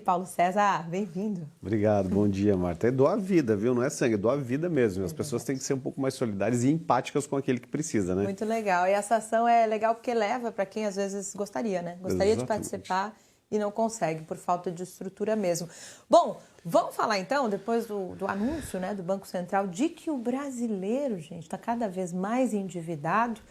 Paulo César, bem-vindo. Obrigado, bom dia, Marta. É doar vida, viu? Não é sangue, é doar vida mesmo. As pessoas têm que ser um pouco mais solidárias e empáticas com aquele que precisa, né? Muito legal. E essa ação é legal porque leva para quem às vezes gostaria, né? Gostaria Exatamente. de participar e não consegue, por falta de estrutura mesmo. Bom, vamos falar então, depois do anúncio, né, do Banco Central, de que o brasileiro, gente, está cada vez mais endividado.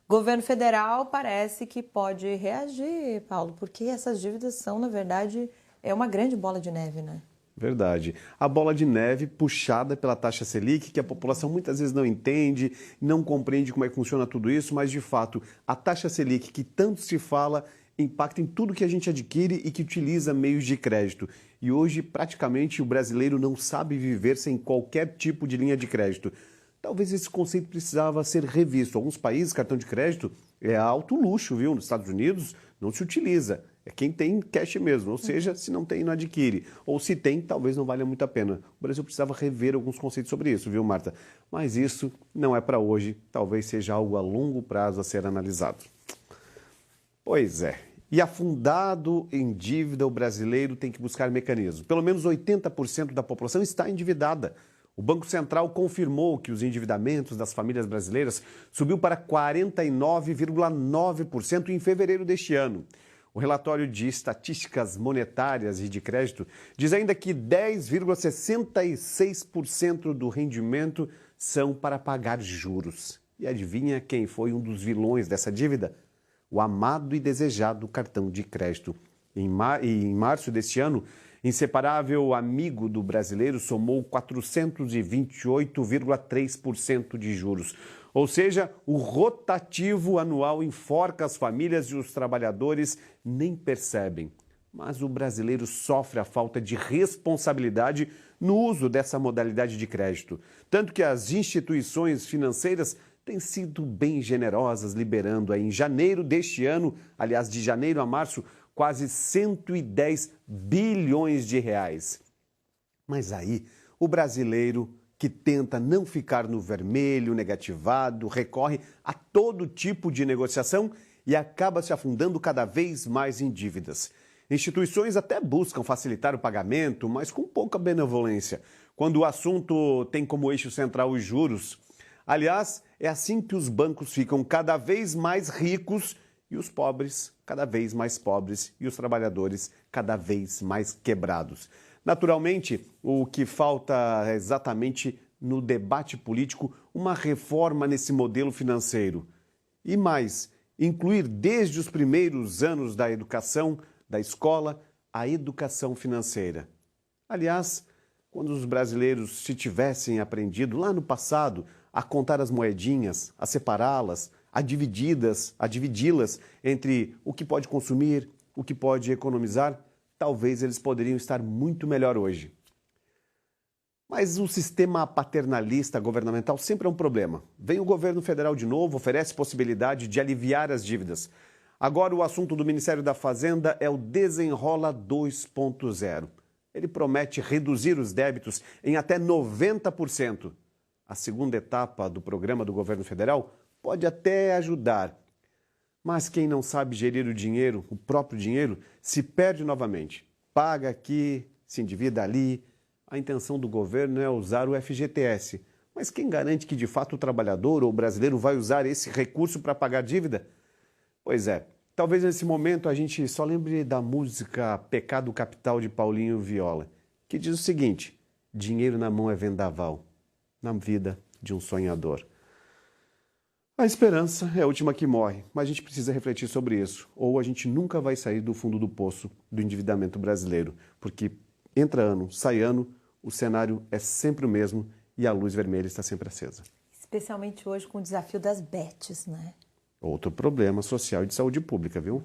O governo federal parece que pode reagir, Paulo, porque essas dívidas são, na verdade, é uma grande bola de neve, né? Verdade. A bola de neve puxada pela taxa Selic, que a população muitas vezes não entende, não compreende como é que funciona tudo isso, mas de fato, a taxa Selic, que tanto se fala, impacta em tudo que a gente adquire e que utiliza meios de crédito. E hoje, praticamente, o brasileiro não sabe viver sem qualquer tipo de linha de crédito. Talvez esse conceito precisava ser revisto. Alguns países, cartão de crédito é alto luxo, viu? Nos Estados Unidos não se utiliza. É quem tem cash mesmo, ou seja, se não tem, não adquire. Ou se tem, talvez não valha muito a pena. O Brasil precisava rever alguns conceitos sobre isso, viu, Marta? Mas isso não é para hoje, talvez seja algo a longo prazo a ser analisado. Pois é. E afundado em dívida, o brasileiro tem que buscar mecanismos. Pelo menos 80% da população está endividada. O Banco Central confirmou que os endividamentos das famílias brasileiras subiu para 49,9% em fevereiro deste ano. O relatório de estatísticas monetárias e de crédito diz ainda que 10,66% do rendimento são para pagar juros. E adivinha quem foi um dos vilões dessa dívida? O amado e desejado cartão de crédito. Em março deste ano, inseparável amigo do brasileiro somou 428,3% de juros. Ou seja, o rotativo anual enforca as famílias e os trabalhadores nem percebem. Mas o brasileiro sofre a falta de responsabilidade no uso dessa modalidade de crédito. Tanto que as instituições financeiras têm sido bem generosas, liberando aí em janeiro deste ano, aliás, de janeiro a março, quase 110 bilhões de reais. Mas aí, o brasileiro que tenta não ficar no vermelho, negativado, recorre a todo tipo de negociação e acaba se afundando cada vez mais em dívidas. Instituições até buscam facilitar o pagamento, mas com pouca benevolência, quando o assunto tem como eixo central os juros. Aliás, é assim que os bancos ficam cada vez mais ricos e os pobres cada vez mais pobres e os trabalhadores cada vez mais quebrados. Naturalmente, o que falta é exatamente no debate político uma reforma nesse modelo financeiro. E mais, incluir desde os primeiros anos da educação, da escola, a educação financeira. Aliás, quando os brasileiros se tivessem aprendido lá no passado a contar as moedinhas, a separá-las, a dividi-las entre o que pode consumir, o que pode economizar, talvez eles poderiam estar muito melhor hoje. Mas o sistema paternalista governamental sempre é um problema. Vem o governo federal de novo, oferece possibilidade de aliviar as dívidas. Agora o assunto do Ministério da Fazenda é o Desenrola 2.0. Ele promete reduzir os débitos em até 90%. A segunda etapa do programa do governo federal pode até ajudar, mas quem não sabe gerir o dinheiro, o próprio dinheiro, se perde novamente. Paga aqui, se endivida ali. A intenção do governo é usar o FGTS. Mas quem garante que de fato o trabalhador ou o brasileiro vai usar esse recurso para pagar dívida? Pois é, talvez nesse momento a gente só lembre da música Pecado Capital de Paulinho Viola, que diz o seguinte: dinheiro na mão é vendaval, na vida de um sonhador. A esperança é a última que morre, mas a gente precisa refletir sobre isso, ou a gente nunca vai sair do fundo do poço do endividamento brasileiro, porque entra ano, sai ano, o cenário é sempre o mesmo e a luz vermelha está sempre acesa. Especialmente hoje com o desafio das bets, né? Outro problema social e de saúde pública, viu?